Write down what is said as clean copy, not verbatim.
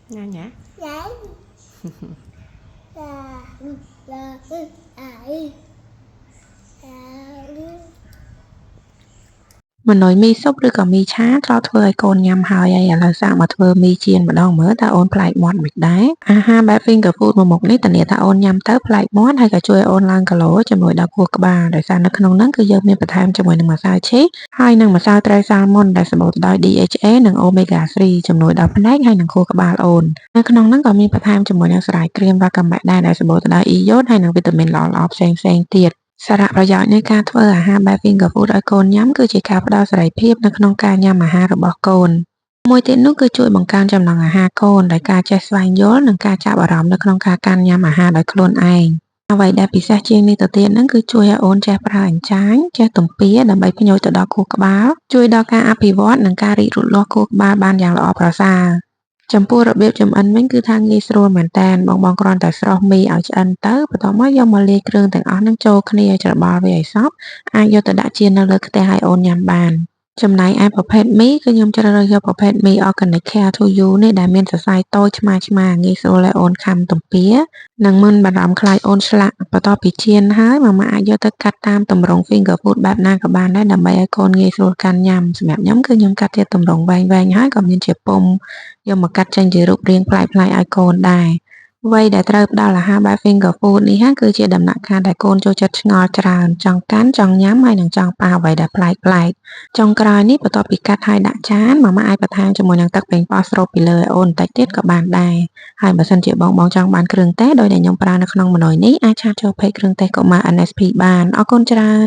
Nha nhá. Mình nói mi súp rồi có mi chá cho thuê con nhằm hỏi ai là sao mà thuê mi chiên mà đong mới ta ôn lại món mịch đá ha bé finger food mà một nít tận ta ôn nhằm tới lại món hay cả chui ôn lan cả lỗ cho mùi đau cua cả bà rồi sao nó không nắng cứ giờ mi phải tham cho mùi nâng mà sao chết hai nâng mà sao trai salmon đại sập bột đòi DHA nâng omega 3 cho mùi đau phanh hay nâng cua cả bà ôn nó không nắng còn mi phải tham cho mùi nâng sải cream và cầm bạc đai đại sập bột đòi iốt hay nâng vitaminหล่อหลอมแซงtiệtสาระประโยชน์ในการធ្វើអាហារបែប finger food ឲ្យកូនញ៉ាំគឺជាការផ្ដល់សេរីភាពនៅក្នុងការញ៉ាំអាហាររបស់កូនមួយទៀតនោះគឺជួយបង្កើនចំណង់អាហារកូនដោយការចេះស្វែងយល់និងការចាប់អារម្មណ៍នៅក្នុងការកាន់ញ៉ាំអាហារដោយខ្លួនឯងអ្វីដែលពិសេសជាងនេះទៅទៀតហ្នឹងគឺជួយឲ្យអូនចេះប្រើអញ្ចាញចេះទំពាដើម្បីភ្ញូចទៅដល់ខួរក្បាលជួយដល់ការអភិវឌ្ឍនិងការរីករូតលាស់ខួរក្បាលបានយ៉ាងល្អប្រសើរចំពោះរបៀបចម្អិនវិញគឺថាងាយស្រួលមែនតើបងគ្រាន់តែស្រុះមីឲ្យឆ្អិនទៅបន្ទាប់មកយកមកលាយគ្រឿងទាំងអស់ហ្នឹងចូលគ្នាឲ្យច្របល់វាឲ្យសព្វអាចយកទៅដាក់ចៀននៅលើខ្ទះឲ្យអូនញ៉ាំបានចំណែកឯប្រភេទមីគឺខ្ញុំជ្រើសរើសយកប្រភេទមី Organic Care to You នេះដែលមានសរសៃតូចឆ្មារងាយស្រួលឲ្យអូនខាំទំពានិងមិនបារម្ភខ្លាចអូនឆ្លាក់បន្ទាប់ពីចៀនហើយម៉ាម៉ាអាចយកទៅកាត់តាមទម្រង់ finger food បែបណាក៏បានដែរដើម្បីឲ្យកូនងាយស្រួលកាន់ញ៉ាំសម្រាប់ខ្ញុំគឺខ្ញុំកាត់ជាទម្រង់វែងហើយក៏មានជាពុម្ពយកមកកាត់ចេញជារូបរាងប្លែកៗឲ្យកូនដែរវ័យដែលត្រូវផ្ដល់អាហារបែប finger food នេះគឺជាដំណាក់កាលដែលកូនចូលចិត្តឆ្ងល់ច្រើនចង់កាន់ចង់ញ៉ាំហើយនិងចង់ប៉ះអ្វីដែលប្លែកៗចុងក្រោយនេះបន្ទាប់ពីកាត់ហើយដាក់ចានម៉ាម៉ាអាចបន្ថែមជាមួយនឹងទឹកប៉េងប៉ោះស្រូបពីលើឲ្យអូនបន្តិចទៀតក៏បានដែរហើយបើសិនជាបងចង់បានគ្រឿងទេសដោយដែលខ្ញុំប្រើនៅក្នុងម៉ឺនុយនេះអាចឆាតចូល page គ្រឿងទេសកុមារ NSP បានអរគុណច្រើន